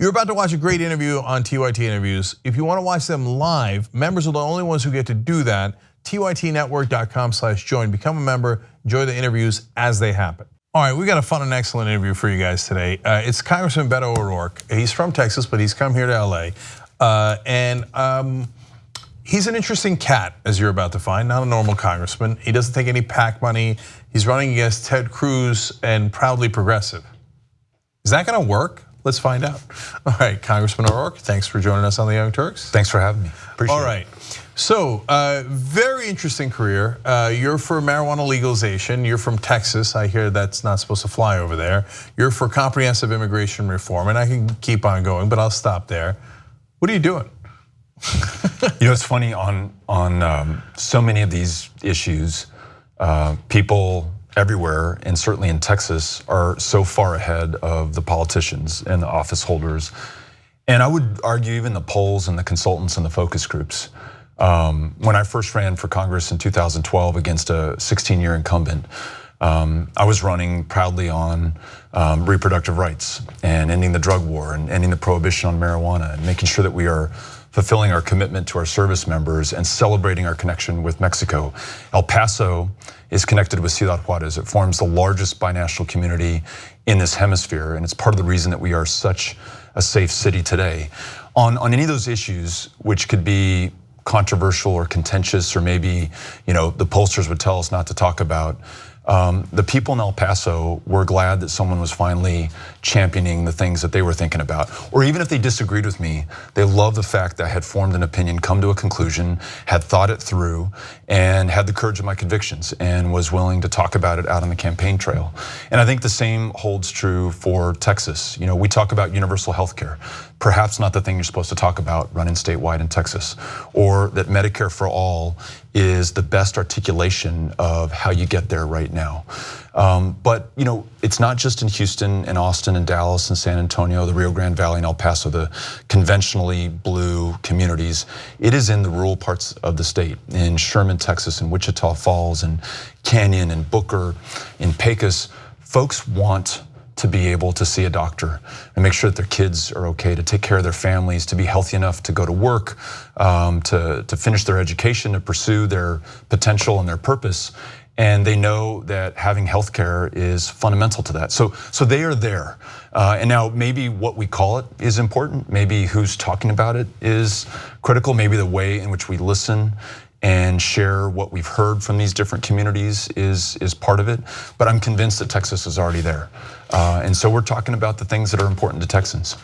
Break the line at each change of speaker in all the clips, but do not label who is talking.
You're about to watch a great interview on TYT Interviews. If you want to watch them live, members are the only ones who get to do that. tytnetwork.com/join. Become a member, enjoy the interviews as they happen. All right, we got a fun and excellent interview for you guys today. It's Congressman Beto O'Rourke. He's from Texas, but he's come here to LA. He's an interesting cat, as you're about to find, not a normal congressman. He doesn't take any PAC money. He's running against Ted Cruz and proudly progressive. Is that gonna work? Let's find out. All right, Congressman O'Rourke, thanks for joining us on the Young Turks.
Thanks for having me, appreciate it.
All right, so very interesting career. You're for marijuana legalization, you're from Texas. I hear that's not supposed to fly over there. You're for comprehensive immigration reform, and I can keep on going, but I'll stop there. What are you doing?
You know, it's funny, on so many of these issues, people everywhere, and certainly in Texas, are so far ahead of the politicians and the office holders. And I would argue even the polls and the consultants and the focus groups. When I first ran for Congress in 2012 against a 16-year incumbent, I was running proudly on reproductive rights and ending the drug war and ending the prohibition on marijuana and making sure that we are fulfilling our commitment to our service members and celebrating our connection with Mexico. El Paso is connected with Ciudad Juarez. It forms the largest binational community in this hemisphere, and it's part of the reason that we are such a safe city today. On any of those issues, which could be controversial or contentious, or maybe the pollsters would tell us not to talk about, the people in El Paso were glad that someone was finally championing the things that they were thinking about. Or even if they disagreed with me, they loved the fact that I had formed an opinion, come to a conclusion, had thought it through, and had the courage of my convictions, and was willing to talk about it out on the campaign trail. And I think the same holds true for Texas. We talk about universal health care. Perhaps not the thing you're supposed to talk about running statewide in Texas, or that Medicare for all is the best articulation of how you get there right now. But it's not just in Houston and Austin and Dallas and San Antonio, the Rio Grande Valley and El Paso, the conventionally blue communities. It is in the rural parts of the state, in Sherman, Texas, and Wichita Falls, and Canyon, and Booker, in Pecos. Folks want to be able to see a doctor and make sure that their kids are okay, to take care of their families, to be healthy enough to go to work, to finish their education, to pursue their potential and their purpose. And they know that having healthcare is fundamental to that. So they are there. And now maybe what we call it is important. Maybe who's talking about it is critical. Maybe the way in which we listen and share what we've heard from these different communities is part of it. But I'm convinced that Texas is already there. And so we're talking about the things that are important to Texans.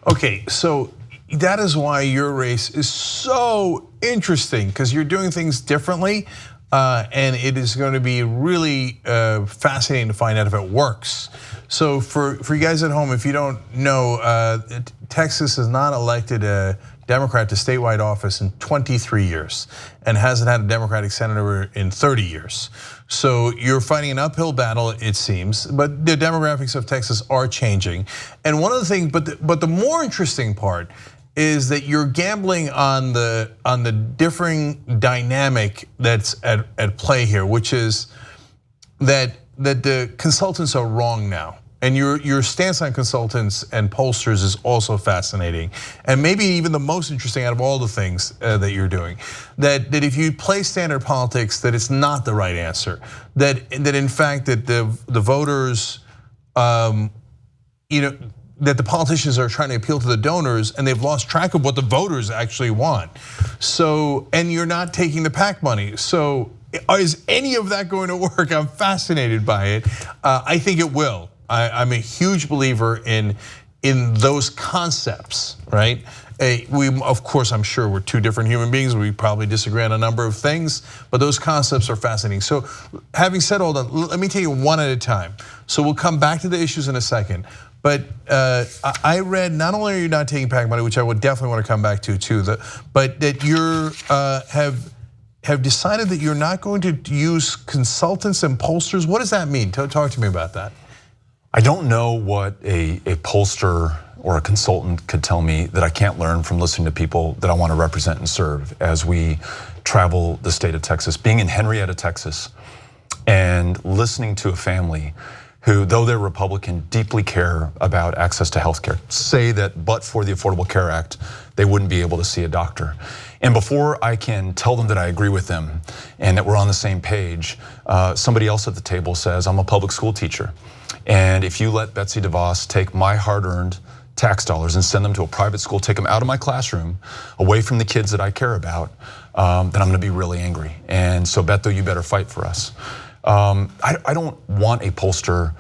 Okay, so that is why your race is so interesting, because you're doing things differently. And it is going to be really fascinating to find out if it works. So for you guys at home, if you don't know, Texas has not elected a Democrat to statewide office in 23 years and hasn't had a Democratic senator in 30 years. So you're fighting an uphill battle, it seems, but the demographics of Texas are changing. And one of the things, but the more interesting part is that you're gambling on the differing dynamic that's at play here, which is that the consultants are wrong now. And your stance on consultants and pollsters is also fascinating, and maybe even the most interesting out of all the things that you're doing. That if you play standard politics, that it's not the right answer. That in fact that the voters, that the politicians are trying to appeal to the donors, and they've lost track of what the voters actually want. So, and you're not taking the PAC money. So, is any of that going to work? I'm fascinated by it. I think it will. I'm a huge believer in those concepts, right? Of course, I'm sure we're two different human beings. We probably disagree on a number of things, but those concepts are fascinating. So, having said all that, let me take it one at a time. So we'll come back to the issues in a second. But I read, not only are you not taking PAC money, which I would definitely want to come back to too, but that you have decided that you're not going to use consultants and pollsters. What does that mean? Talk to me about that.
I don't know what a pollster or a consultant could tell me that I can't learn from listening to people that I want to represent and serve as we travel the state of Texas. Being in Henrietta, Texas, and listening to a family who, though they're Republican, deeply care about access to health care, say that but for the Affordable Care Act, they wouldn't be able to see a doctor. And before I can tell them that I agree with them and that we're on the same page, somebody else at the table says, I'm a public school teacher. And if you let Betsy DeVos take my hard-earned tax dollars and send them to a private school, take them out of my classroom, away from the kids that I care about, then I'm gonna be really angry. And so Beto, you better fight for us. I don't want a pollster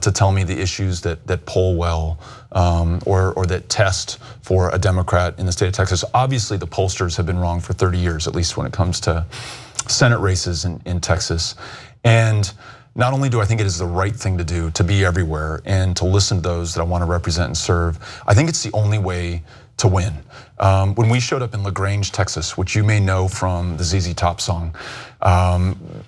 to tell me the issues that poll well or that test for a Democrat in the state of Texas. Obviously, the pollsters have been wrong for 30 years, at least when it comes to Senate races in Texas. And not only do I think it is the right thing to do to be everywhere and to listen to those that I want to represent and serve, I think it's the only way to win. When we showed up in LaGrange, Texas, which you may know from the ZZ Top song,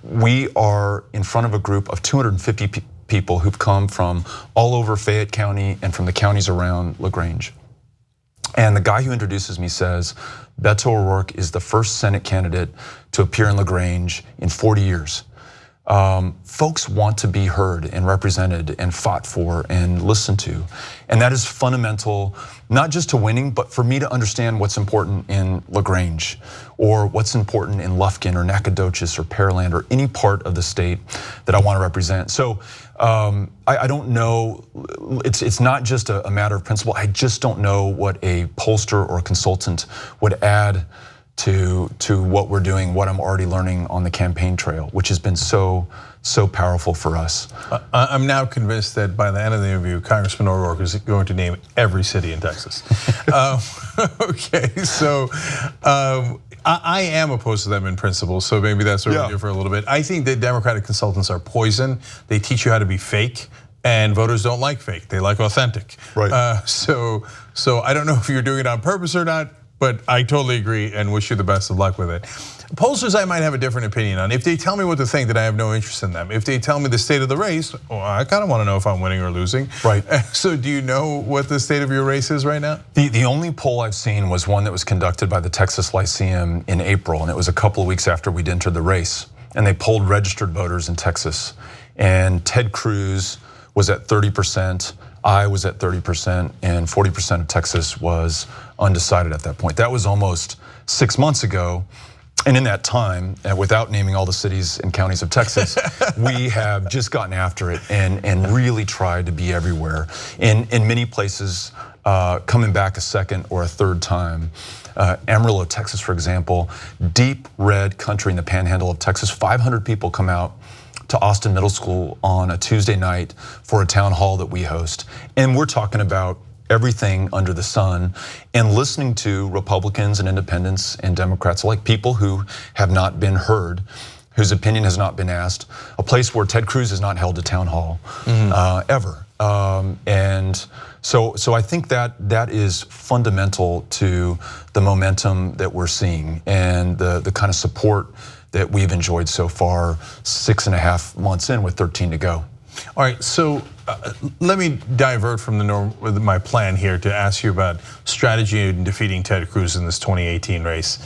we are in front of a group of 250 people who've come from all over Fayette County and from the counties around LaGrange. And the guy who introduces me says, Beto O'Rourke is the first Senate candidate to appear in LaGrange in 40 years. Folks want to be heard and represented and fought for and listened to. And that is fundamental, not just to winning, but for me to understand what's important in LaGrange or what's important in Lufkin or Nacogdoches or Pearland or any part of the state that I want to represent. So I don't know, it's not just a matter of principle. I just don't know what a pollster or a consultant would add to what we're doing, what I'm already learning on the campaign trail, which has been so powerful for us.
I'm now convinced that by the end of the interview, Congressman O'Rourke is going to name every city in Texas. Okay, so I am opposed to them in principle, so maybe that's where we differ a little bit. I think that Democratic consultants are poison. They teach you how to be fake. And voters don't like fake; they like authentic.
Right.
So I don't know if you're doing it on purpose or not, but I totally agree and wish you the best of luck with it. Pollsters I might have a different opinion on. If they tell me what to think, then I have no interest in them. If they tell me the state of the race, well, I kind of want to know if I'm winning or losing.
Right.
So do you know what the state of your race is right now?
The only poll I've seen was one that was conducted by the Texas Lyceum in April, and it was a couple of weeks after we'd entered the race. And they polled registered voters in Texas. And Ted Cruz was at 30%, I was at 30%, and 40% of Texas was undecided at that point. That was almost 6 months ago. And in that time, without naming all the cities and counties of Texas, we have just gotten after it and really tried to be everywhere. In many places, coming back a second or a third time. Amarillo, Texas, for example, deep red country in the panhandle of Texas. 500 people come out to Austin Middle School on a Tuesday night for a town hall that we host. And we're talking about everything under the sun and listening to Republicans and independents and Democrats alike, people who have not been heard, whose opinion has not been asked, a place where Ted Cruz has not held a town hall ever. And so I think that is fundamental to the momentum that we're seeing and the kind of support that we've enjoyed so far, 6.5 months in with 13 to go.
All right, so let me divert from my plan here to ask you about strategy in defeating Ted Cruz in this 2018 race.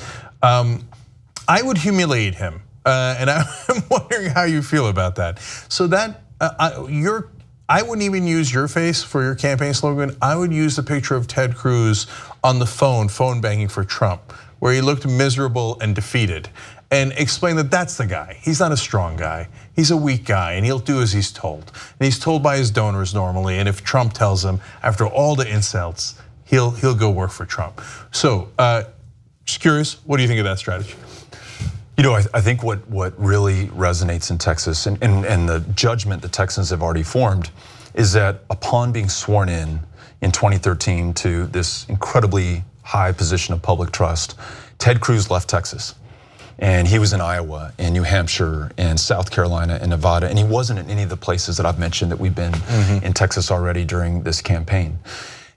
I would humiliate him, and I'm wondering how you feel about that. So that I wouldn't even use your face for your campaign slogan. I would use the picture of Ted Cruz on the phone banging for Trump, where he looked miserable and defeated, and explain that that's the guy. He's not a strong guy. He's a weak guy, and he'll do as he's told. And he's told by his donors normally, and if Trump tells him, after all the insults, he'll go work for Trump. So, just curious, what do you think of that strategy?
You know, I think what really resonates in Texas and the judgment the Texans have already formed is that upon being sworn in 2013 to this incredibly high position of public trust, Ted Cruz left Texas. And he was in Iowa and New Hampshire and South Carolina and Nevada, and he wasn't in any of the places that I've mentioned that we've been in Texas already during this campaign.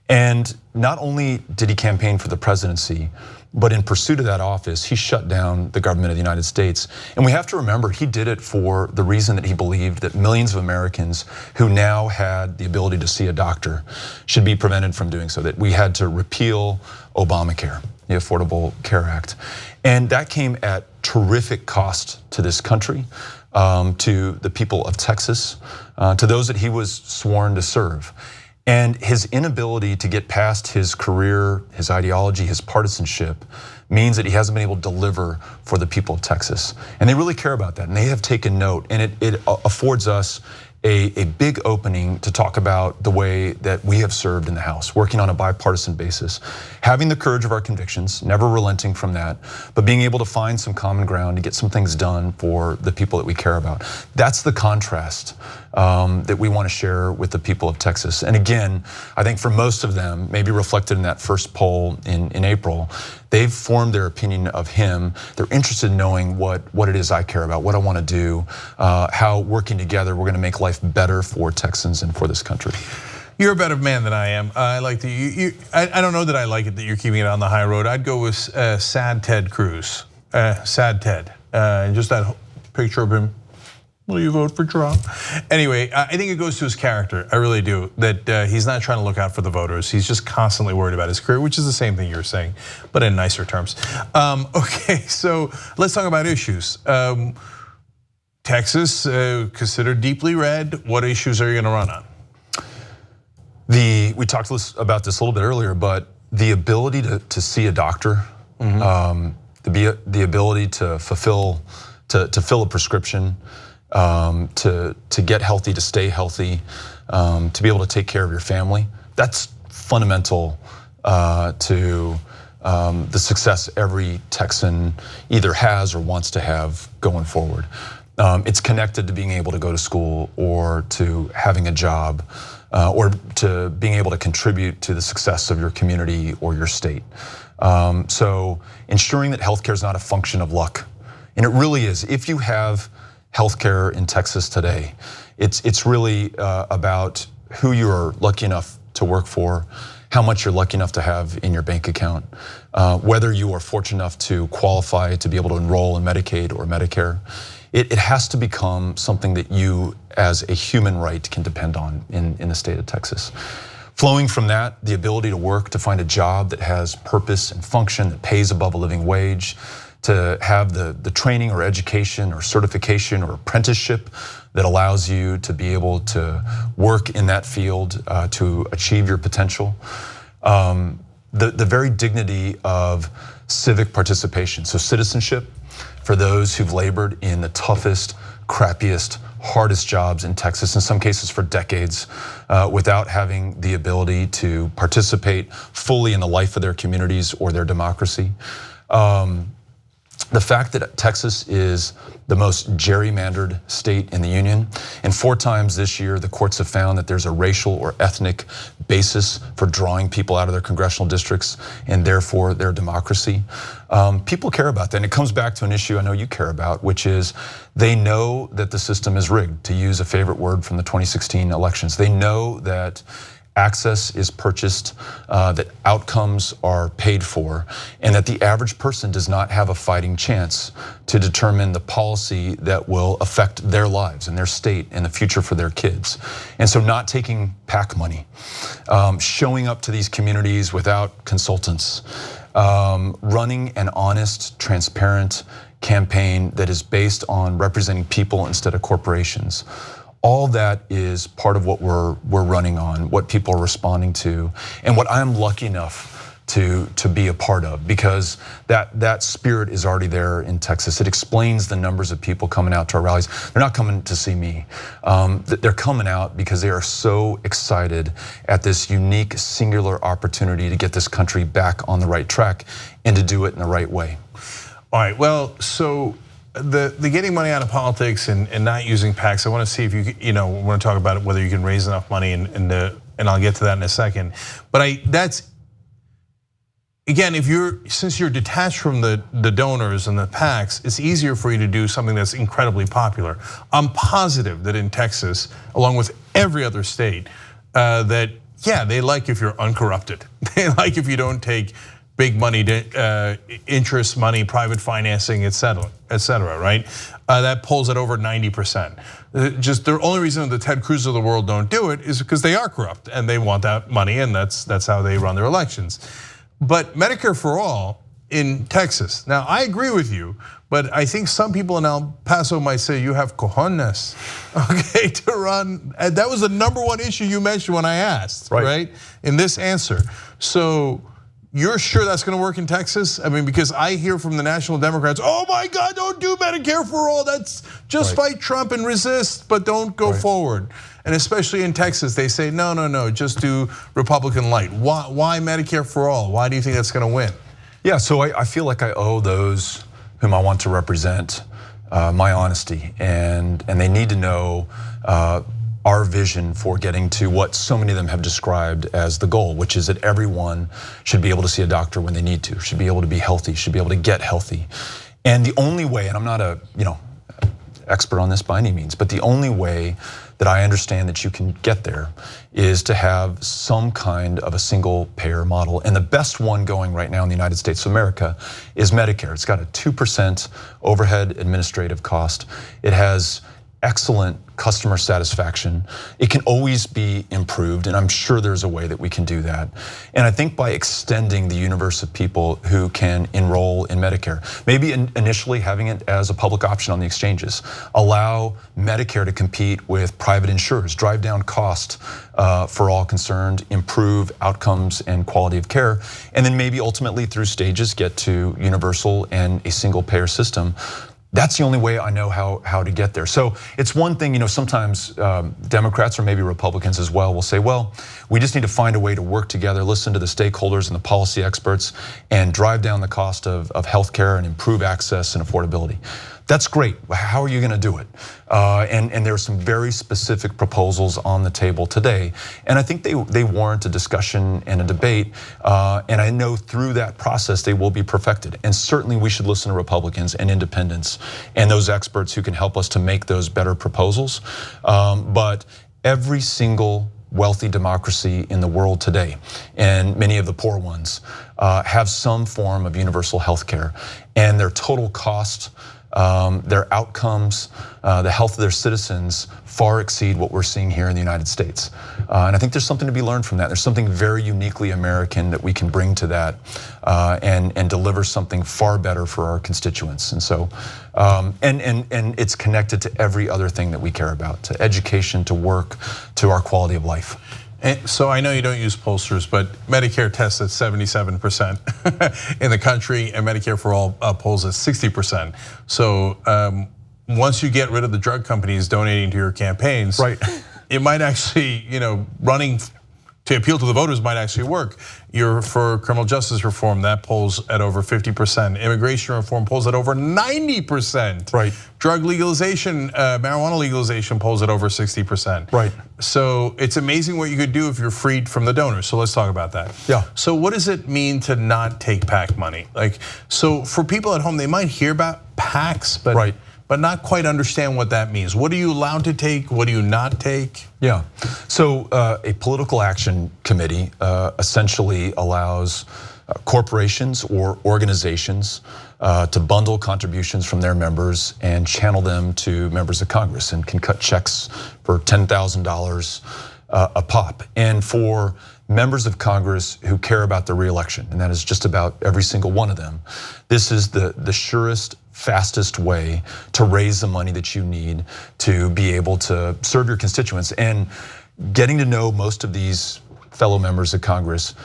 And not only did he campaign for the presidency, but in pursuit of that office, he shut down the government of the United States. And we have to remember, he did it for the reason that he believed that millions of Americans who now had the ability to see a doctor should be prevented from doing so, that we had to repeal Obamacare, the Affordable Care Act. And that came at terrific cost to this country. to the people of Texas, to those that he was sworn to serve. And his inability to get past his career, his ideology, his partisanship means that he hasn't been able to deliver for the people of Texas. And they really care about that, and they have taken note, and it affords us a big opening to talk about the way that we have served in the House, working on a bipartisan basis, having the courage of our convictions, never relenting from that, but being able to find some common ground to get some things done for the people that we care about. That's the contrast that we want to share with the people of Texas. And again, I think for most of them, maybe reflected in that first poll in April, they've formed their opinion of him. They're interested in knowing what it is I care about, what I want to do, how working together we're going to make life better for Texans and for this country.
You're a better man than I am. I like that I don't know that I like it that you're keeping it on the high road. I'd go with sad Ted Cruz, sad Ted, and just that picture of him. Will you vote for Trump? Anyway, I think it goes to his character. I really do. That he's not trying to look out for the voters. He's just constantly worried about his career, which is the same thing you're saying, but in nicer terms. Okay, so let's talk about issues. Texas, considered deeply red. What issues are you going to run on?
We talked about this a little bit earlier, but the ability to see a doctor, the ability to fill a prescription, to get healthy, to stay healthy, to be able to take care of your family. That's fundamental to the success every Texan either has or wants to have going forward. It's connected to being able to go to school or to having a job or to being able to contribute to the success of your community or your state. So ensuring that healthcare is not a function of luck, and it really is. If you have healthcare in Texas today, it's really about who you are lucky enough to work for, how much you're lucky enough to have in your bank account, whether you are fortunate enough to qualify to be able to enroll in Medicaid or Medicare. It has to become something that you as a human right can depend on in the state of Texas. Flowing from that, the ability to work, to find a job that has purpose and function, that pays above a living wage, to have the training or education or certification or apprenticeship that allows you to be able to work in that field to achieve your potential. The very dignity of civic participation, so citizenship for those who've labored in the toughest, crappiest, hardest jobs in Texas, in some cases for decades, without having the ability to participate fully in the life of their communities or their democracy. The fact that Texas is the most gerrymandered state in the union, and 4 times this year the courts have found that there's a racial or ethnic basis for drawing people out of their congressional districts and therefore their democracy. People care about that, and it comes back to an issue I know you care about, which is they know that the system is rigged, to use a favorite word from the 2016 elections. They know that access is purchased, that outcomes are paid for, and that the average person does not have a fighting chance to determine the policy that will affect their lives and their state and the future for their kids. And so not taking PAC money, showing up to these communities without consultants, running an honest, transparent campaign that is based on representing people instead of corporations. All that is part of what we're running on, what people are responding to, and what I'm lucky enough to be a part of, because that spirit is already there in Texas. It explains the numbers of people coming out to our rallies. They're not coming to see me. They're coming out because they are so excited at this unique, singular opportunity to get this country back on the right track and to do it in the right way.
All right, well, so the getting money out of politics and not using PACs, I want to see if you want to talk about it, whether you can raise enough money, and I'll get to that in a second. But that's, again, since you're detached from the donors and the PACs, it's easier for you to do something that's incredibly popular. I'm positive that in Texas, along with every other state, that yeah, they like if you're uncorrupted. They like if you don't take big money, interest money, private financing, et cetera, right? That polls at over 90%. Just the only reason the Ted Cruz of the world don't do it is because they are corrupt and they want that money, and that's how they run their elections. But Medicare for all in Texas. Now, I agree with you, but I think some people in El Paso might say you have cojones, okay, to run. And that was the #1 issue you mentioned when I asked, right? In this answer. So you're sure that's gonna work in Texas? I mean, because I hear from the National Democrats, oh my God, don't do Medicare for all. That's just fight Trump and resist, but don't go forward. And especially in Texas, they say, no, just do Republican light. Why Medicare for all? Why do you think that's gonna win?
Yeah, so I feel like I owe those whom I want to represent my honesty, and they need to know our vision for getting to what so many of them have described as the goal, which is that everyone should be able to see a doctor when they need to, should be able to be healthy, should be able to get healthy. And the only way, and I'm not a expert on this by any means, but the only way that I understand that you can get there is to have some kind of a single payer model. And the best one going right now in the United States of America is Medicare. It's got a 2% overhead administrative cost. It has excellent customer satisfaction. It can always be improved, and I'm sure there's a way that we can do that. And I think by extending the universe of people who can enroll in Medicare, maybe initially having it as a public option on the exchanges, allow Medicare to compete with private insurers, drive down cost for all concerned, improve outcomes and quality of care, and then maybe ultimately through stages get to universal and a single payer system. That's the only way I know how to get there. So it's one thing, sometimes Democrats or maybe Republicans as well will say, well, we just need to find a way to work together, listen to the stakeholders and the policy experts, and drive down the cost of healthcare and improve access and affordability. That's great. How are you going to do it? And there are some very specific proposals on the table today, and I think they warrant a discussion and a debate. And I know through that process they will be perfected. And certainly we should listen to Republicans and independents and those experts who can help us to make those better proposals. But every single wealthy democracy in the world today, and many of the poor ones, have some form of universal health care, and their total cost, their outcomes, the health of their citizens far exceed what we're seeing here in the United States. And I think there's something to be learned from that. There's something very uniquely American that we can bring to that and deliver something far better for our constituents. And so, and it's connected to every other thing that we care about, to education, to work, to our quality of life.
And so I know you don't use pollsters, but Medicare tests at 77% in the country, and Medicare for all polls at 60%. So once you get rid of the drug companies donating to your campaigns, it might actually, running to appeal to the voters might actually work. You're for criminal justice reform, that polls at over 50%. Immigration reform polls at over 90%. Drug legalization, marijuana legalization polls at over 60%. So it's amazing what you could do if you're freed from the donors. So let's talk about that. So what does it mean to not take PAC money? So for people at home, they might hear about PACs, but not quite understand what that means. What are you allowed to take? What do you not take?
Yeah, so a political action committee essentially allows corporations or organizations to bundle contributions from their members and channel them to members of Congress, and can cut checks for $10,000 a pop. And for members of Congress who care about the re-election, and that is just about every single one of them, this is the surest, fastest way to raise the money that you need to be able to serve your constituents. And getting to know most of these fellow members of Congress,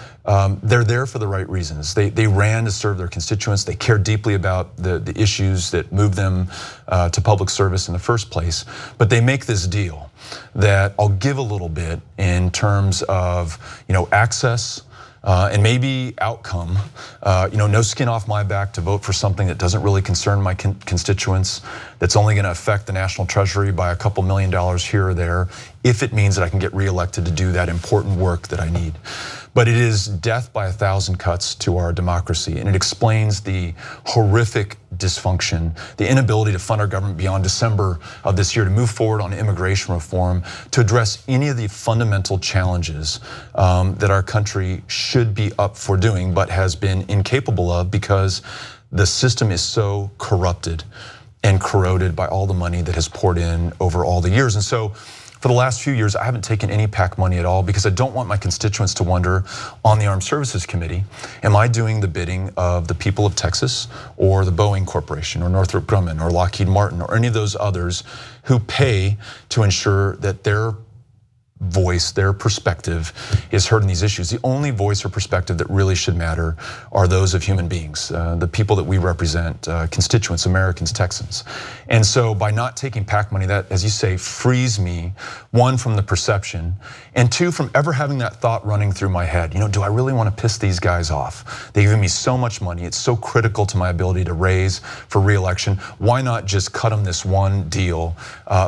they're there for the right reasons. They ran to serve their constituents. They care deeply about the issues that move them to public service in the first place. But they make this deal that I'll give a little bit in terms of access, and maybe outcome, no skin off my back to vote for something that doesn't really concern my constituents, that's only going to affect the national treasury by a couple $1 million here or there, if it means that I can get reelected to do that important work that I need. But it is death by 1,000 cuts to our democracy, and it explains the horrific dysfunction, the inability to fund our government beyond December of this year to move forward on immigration reform, to address any of the fundamental challenges that our country should be up for doing, but has been incapable of because the system is so corrupted and corroded by all the money that has poured in over all the years. And so for the last few years, I haven't taken any PAC money at all because I don't want my constituents to wonder on the Armed Services Committee, am I doing the bidding of the people of Texas or the Boeing Corporation or Northrop Grumman or Lockheed Martin or any of those others who pay to ensure that their voice, their perspective is heard in these issues. The only voice or perspective that really should matter are those of human beings, the people that we represent, constituents, Americans, Texans. And so by not taking PAC money, that, as you say, frees me, one, from the perception, and two, from ever having that thought running through my head. Do I really want to piss these guys off? They've given me so much money. It's so critical to my ability to raise for re-election. Why not just cut them this one deal,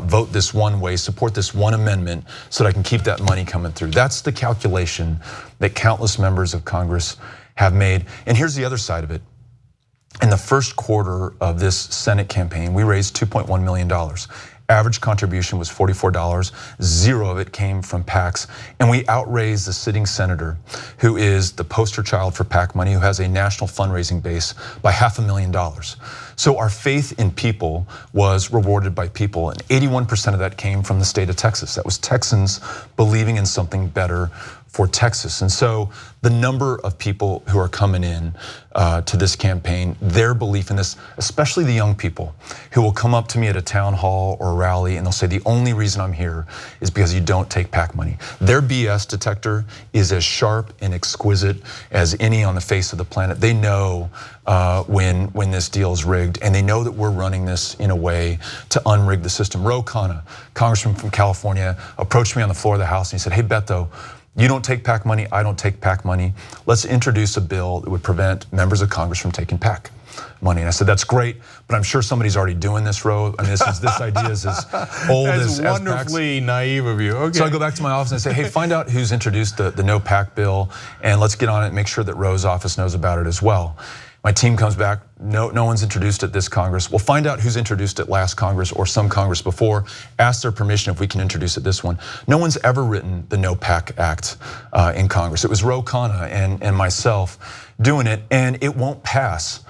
vote this one way, support this one amendment so that I can keep that money coming through? That's the calculation that countless members of Congress have made. And here's the other side of it. In the first quarter of this Senate campaign, we raised $2.1 million. Average contribution was $44. Zero of it came from PACs. And we outraised the sitting senator, who is the poster child for PAC money, who has a national fundraising base, by $500,000. So our faith in people was rewarded by people, and 81% of that came from the state of Texas. That was Texans believing in something better for Texas. And so the number of people who are coming in to this campaign, their belief in this, especially the young people who will come up to me at a town hall or a rally and they'll say, the only reason I'm here is because you don't take PAC money. Their BS detector is as sharp and exquisite as any on the face of the planet. They know when this deal is rigged, and they know that we're running this in a way to unrig the system. Ro Khanna, Congressman from California, approached me on the floor of the House and he said, hey Beto, you don't take PAC money, I don't take PAC money. Let's introduce a bill that would prevent members of Congress from taking PAC money. And I said, that's great, but I'm sure somebody's already doing this, Ro. I mean, this idea is as old as
wonderfully naive of you. Okay.
So I go back to my office and I say, hey, find out who's introduced the no PAC bill, and let's get on it and make sure that Ro's office knows about it as well. My team comes back, no one's introduced it this Congress. We'll find out who's introduced it last Congress or some Congress before, ask their permission if we can introduce it this one. No one's ever written the No PAC Act in Congress. It was Ro Khanna and myself doing it, and it won't pass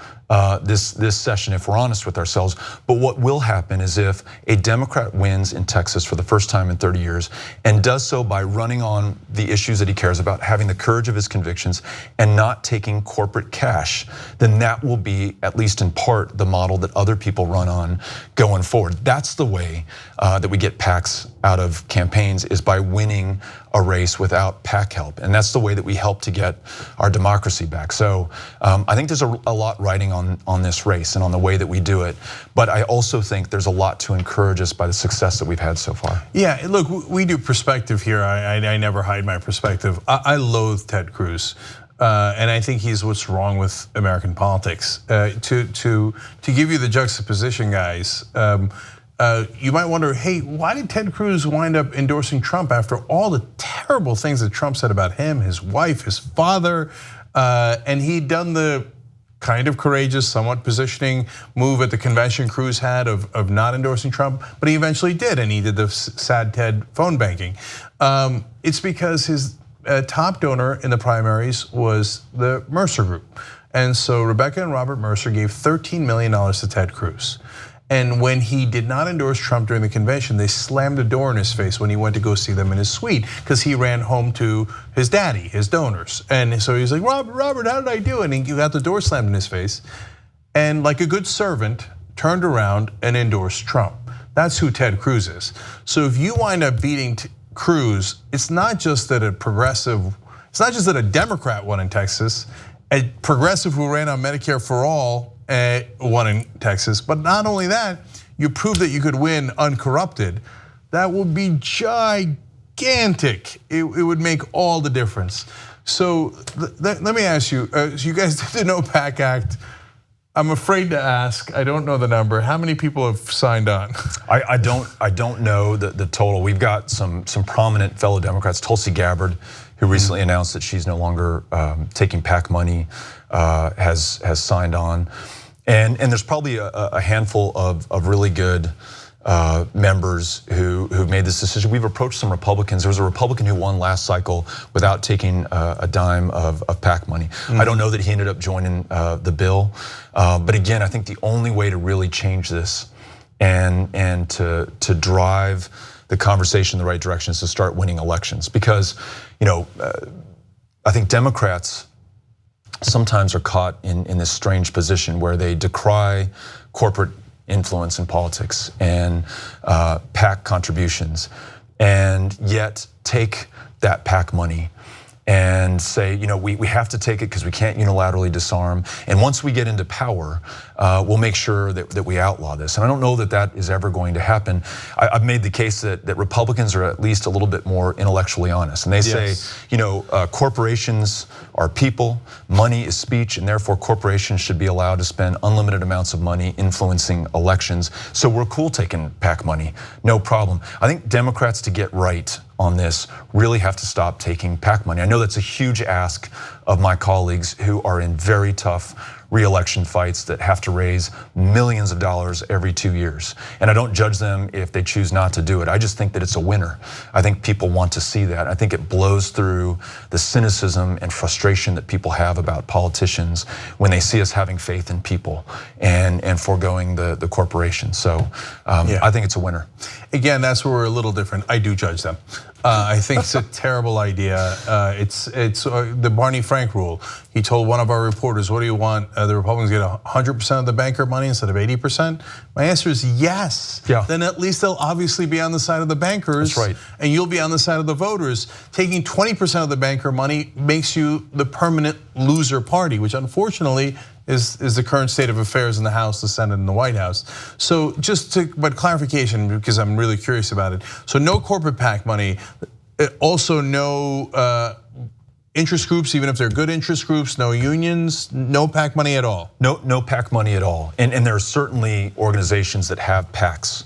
this session if we're honest with ourselves. But what will happen is if a Democrat wins in Texas for the first time in 30 years and does so by running on the issues that he cares about, having the courage of his convictions, and not taking corporate cash, then that will be, at least in part, the model that other people run on going forward. That's the way that we get PACs out of campaigns, is by winning a race without PAC help. And that's the way that we help to get our democracy back. So I think there's a lot riding on this race and on the way that we do it. But I also think there's a lot to encourage us by the success that we've had so far.
Yeah, look, we do perspective here. I never hide my perspective. I loathe Ted Cruz. And I think he's what's wrong with American politics. To give you the juxtaposition, guys, you might wonder, hey, why did Ted Cruz wind up endorsing Trump after all the terrible things that Trump said about him, his wife, his father, and he'd done the kind of courageous, somewhat positioning move at the convention Cruz had of not endorsing Trump, but he eventually did, and he did the sad Ted phone banking. It's because his top donor in the primaries was the Mercer Group. And so Rebecca and Robert Mercer gave $13 million to Ted Cruz. And when he did not endorse Trump during the convention, they slammed the door in his face when he went to go see them in his suite, because he ran home to his daddy, his donors. And so he's like, Robert, how did I do? And he got the door slammed in his face. And like a good servant, turned around and endorsed Trump. That's who Ted Cruz is. So if you wind up beating Cruz, it's not just that a Democrat won in Texas, a progressive who ran on Medicare for all won in Texas, but not only that, you proved that you could win uncorrupted. That would be gigantic. It would make all the difference. So let me ask you, you guys did the No PAC Act. I'm afraid to ask, I don't know the number. How many people have signed on?
I don't know the total. We've got some prominent fellow Democrats. Tulsi Gabbard, who recently announced that she's no longer taking PAC money, has signed on. And there's probably a handful of really good members who made this decision. We've approached some Republicans. There was a Republican who won last cycle without taking a dime of PAC money. I don't know that he ended up joining the bill, but again, I think the only way to really change this and to drive the conversation in the right direction is to start winning elections. Because, I think Democrats sometimes are caught in this strange position where they decry corporate influence in politics and PAC contributions, and yet take that PAC money and say, we have to take it because we can't unilaterally disarm. And once we get into power, we'll make sure that we outlaw this. And I don't know that is ever going to happen. I've made the case that Republicans are at least a little bit more intellectually honest. And they say, corporations are people, money is speech, and therefore corporations should be allowed to spend unlimited amounts of money influencing elections. So we're cool taking PAC money, no problem. I think Democrats, to get right on this, really have to stop taking PAC money. I know that's a huge ask of my colleagues who are in very tough re-election fights that have to raise millions of dollars every 2 years. And I don't judge them if they choose not to do it. I just think that it's a winner. I think people want to see that. I think it blows through the cynicism and frustration that people have about politicians when they see us having faith in people and foregoing the corporation. So I think it's a winner.
Again, that's where we're a little different. I do judge them. I think it's a terrible idea. It's the Barney Frank rule. He told one of our reporters, "What do you want? The Republicans get 100% of the banker money instead of 80%?" My answer is yes.
Yeah.
Then at least they'll obviously be on the side of the bankers.
That's right.
And you'll be on the side of the voters. Taking 20% of the banker money makes you the permanent loser party, which unfortunately is the current state of affairs in the House, the Senate, and the White House. So but clarification, because I'm really curious about it. So no corporate PAC money, also no interest groups, even if they're good interest groups, no unions, no PAC money at all.
No PAC money at all. And there are certainly organizations that have PACs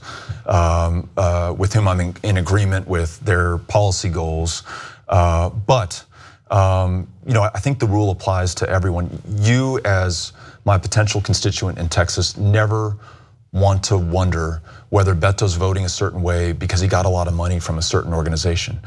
with whom I'm in agreement with their policy goals. But I think the rule applies to everyone. You, as my potential constituent in Texas, never want to wonder whether Beto's voting a certain way because he got a lot of money from a certain organization.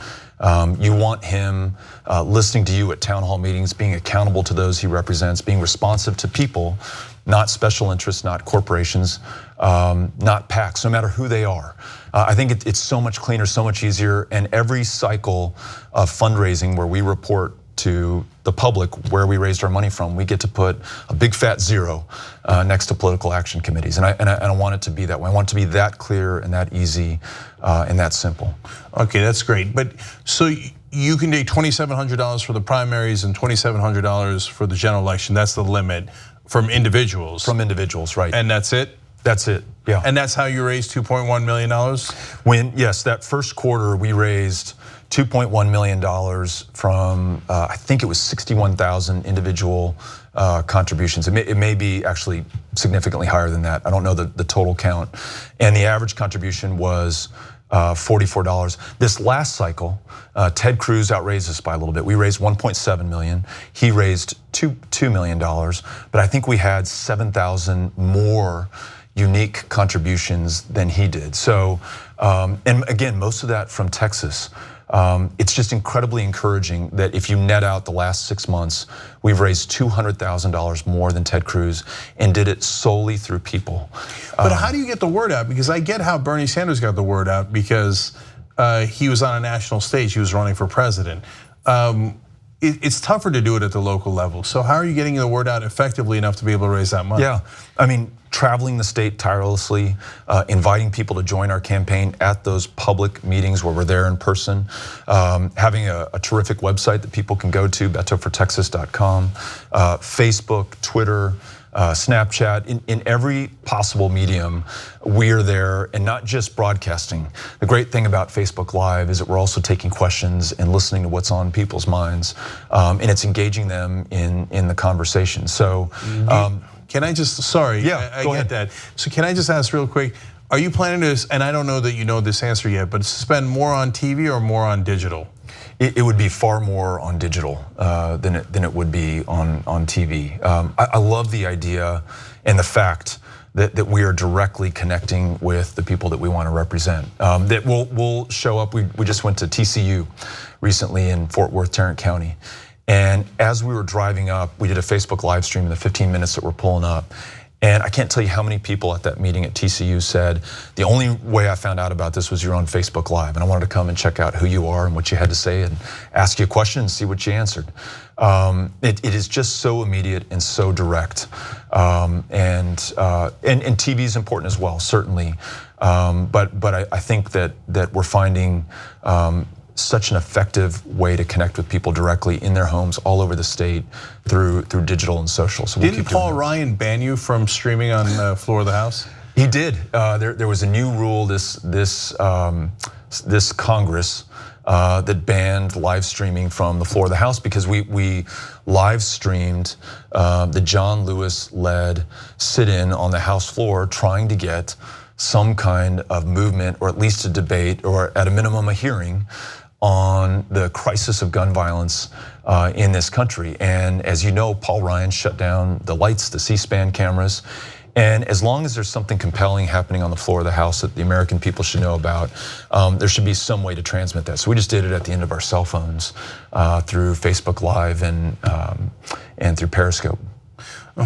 You want him listening to you at town hall meetings, being accountable to those he represents, being responsive to people, not special interests, not corporations, not PACs, no matter who they are. I think it's so much cleaner, so much easier, and every cycle of fundraising where we report to the public where we raised our money from, we get to put a big fat zero next to political action committees, and I want it to be that way. I want it to be that clear and that easy and that simple.
Okay, that's great. But so you can take $2,700 for the primaries and $2,700 for the general election. That's the limit from individuals.
From individuals, right?
And that's it.
That's it. Yeah.
And that's how you raised $2.1 million?
Yes, that first quarter we raised $2.1 million from, I think it was 61,000 individual contributions. It may be actually significantly higher than that. I don't know the total count. And the average contribution was $44. This last cycle, Ted Cruz outraised us by a little bit. We raised 1.7 million. He raised $2 million, but I think we had 7,000 more unique contributions than he did. So, and again, most of that from Texas. It's just incredibly encouraging that if you net out the last 6 months, we've raised $200,000 more than Ted Cruz and did it solely through people.
But how do you get the word out? Because I get how Bernie Sanders got the word out because he was on a national stage, he was running for president. It's tougher to do it at the local level. So how are you getting the word out effectively enough to be able to raise that money?
Yeah, I mean, traveling the state tirelessly, inviting people to join our campaign at those public meetings where we're there in person, having a terrific website that people can go to, betofortexas.com, Facebook, Twitter, Snapchat, in every possible medium, we're there, and not just broadcasting. The great thing about Facebook Live is that we're also taking questions and listening to what's on people's minds, and it's engaging them in the conversation. So,
can I just, sorry,
yeah,
I get that. So can I just ask real quick, are you planning to, and I don't know that you know this answer yet, but spend more on TV or more on digital?
It would be far more on digital than it would be on TV. I love the idea and the fact that we are directly connecting with the people that we want to represent. That will show up. We just went to TCU recently in Fort Worth, Tarrant County. And as we were driving up, we did a Facebook live stream in the 15 minutes that we're pulling up. And I can't tell you how many people at that meeting at TCU said, the only way I found out about this was you're on Facebook Live, and I wanted to come and check out who you are and what you had to say and ask you a question and see what you answered. It is just so immediate and so direct. And TV is important as well, certainly. But I think that we're finding such an effective way to connect with people directly in their homes all over the state through digital and social. So
didn't Paul Ryan ban you from streaming on the floor of the House?
He did. There was a new rule this Congress that banned live streaming from the floor of the House because we live streamed the John Lewis-led sit-in on the House floor trying to get some kind of movement or at least a debate or at a minimum a hearing on the crisis of gun violence in this country. And as you know, Paul Ryan shut down the lights, the C-SPAN cameras. And as long as there's something compelling happening on the floor of the House that the American people should know about, there should be some way to transmit that. So we just did it at the end of our cell phones through Facebook Live and through Periscope.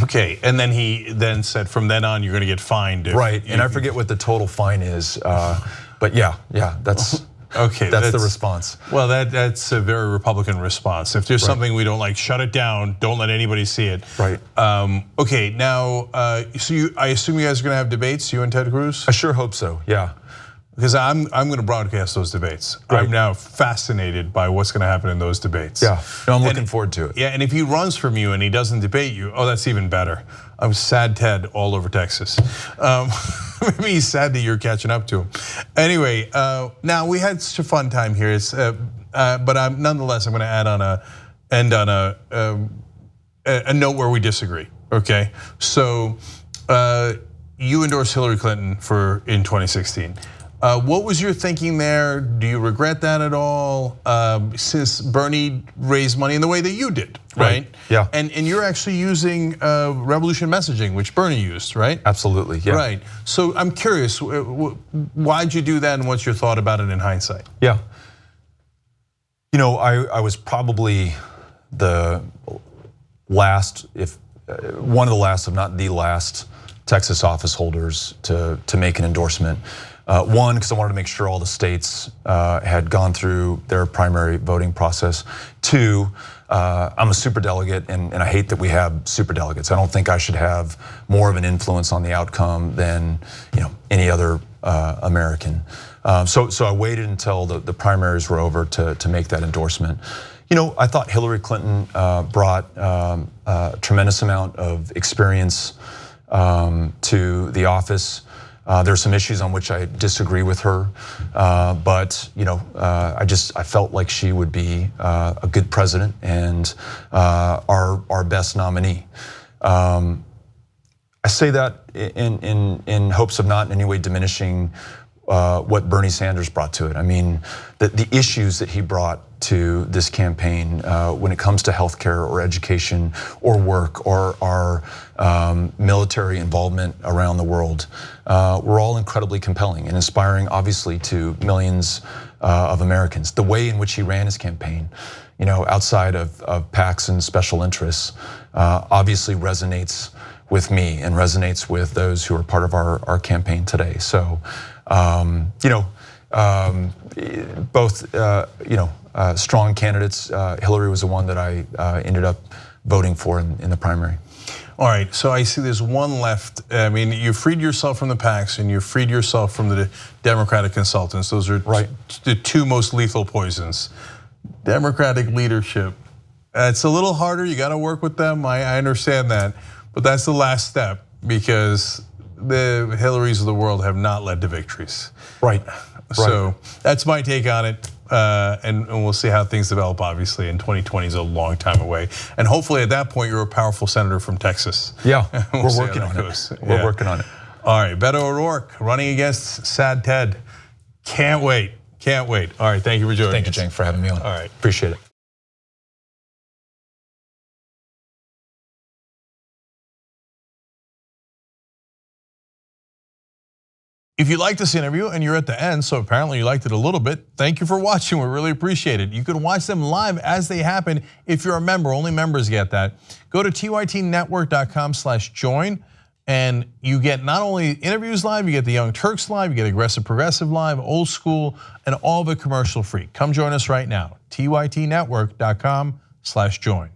Okay, and then he then said from then on you're going to get fined.
Right, and I forget what the total fine is, but yeah, that's
okay.
That's the response.
Well, that's a very Republican response. If there's something we don't like, shut it down. Don't let anybody see it.
Right.
Okay, now, so I assume you guys are going to have debates, you and Ted Cruz?
I sure hope so. Yeah.
Because I'm going to broadcast those debates.
Right.
I'm now fascinated by what's going to happen in those debates.
Yeah, no, I'm looking forward to it.
Yeah, and if he runs from you and he doesn't debate you, oh, that's even better. I'm sad Ted all over Texas. Maybe he's sad that you're catching up to him. Anyway, now we had such a fun time here. But nonetheless, I'm going to end on a note where we disagree. Okay, so you endorsed Hillary Clinton in 2016. What was your thinking there? Do you regret that at all? Since Bernie raised money in the way that you did, right?
Yeah.
And you're actually using revolution messaging, which Bernie used, right?
Absolutely, yeah.
Right. So I'm curious, why'd you do that, and what's your thought about it in hindsight?
Yeah. You know, I was probably the last, one of the last, if not the last, Texas office holders to make an endorsement. One, because I wanted to make sure all the states had gone through their primary voting process. Two, I'm a superdelegate, and I hate that we have superdelegates. I don't think I should have more of an influence on the outcome than any other American. So I waited until the primaries were over to make that endorsement. I thought Hillary Clinton brought a tremendous amount of experience to the office. There are some issues on which I disagree with her, but I felt like she would be a good president and our best nominee. I say that in hopes of not in any way diminishing what Bernie Sanders brought to it. I mean, the issues that he brought to this campaign when it comes to healthcare or education or work or our military involvement around the world were all incredibly compelling and inspiring, obviously, to millions of Americans. The way in which he ran his campaign, outside of PACs and special interests, obviously resonates with me and resonates with those who are part of our campaign today. So, both strong candidates. Hillary was the one that I ended up voting for in the primary.
All right, so I see there's one left. I mean, you freed yourself from the PACs and you freed yourself from the Democratic consultants. Those are the two most lethal poisons. Democratic leadership. It's a little harder, you gotta work with them, I understand that. But that's the last step because the Hillarys of the world have not led to victories.
Right.
So that's my take on it. And we'll see how things develop, obviously, and 2020 is a long time away. And hopefully at that point, you're a powerful senator from Texas.
Yeah, we're working on it. We're working on it.
All right, Beto O'Rourke running against Sad Ted. Can't wait, can't wait. All right, thank you for joining us.
Thank you, Cenk, for having me on.
All right.
Appreciate it.
If you liked this interview and you're at the end, so apparently you liked it a little bit, thank you for watching, we really appreciate it. You can watch them live as they happen if you're a member, only members get that. Go to tytnetwork.com/join And you get not only interviews live, you get the Young Turks live, you get Aggressive Progressive live, Old School, and all of it commercial free. Come join us right now, tytnetwork.com/join.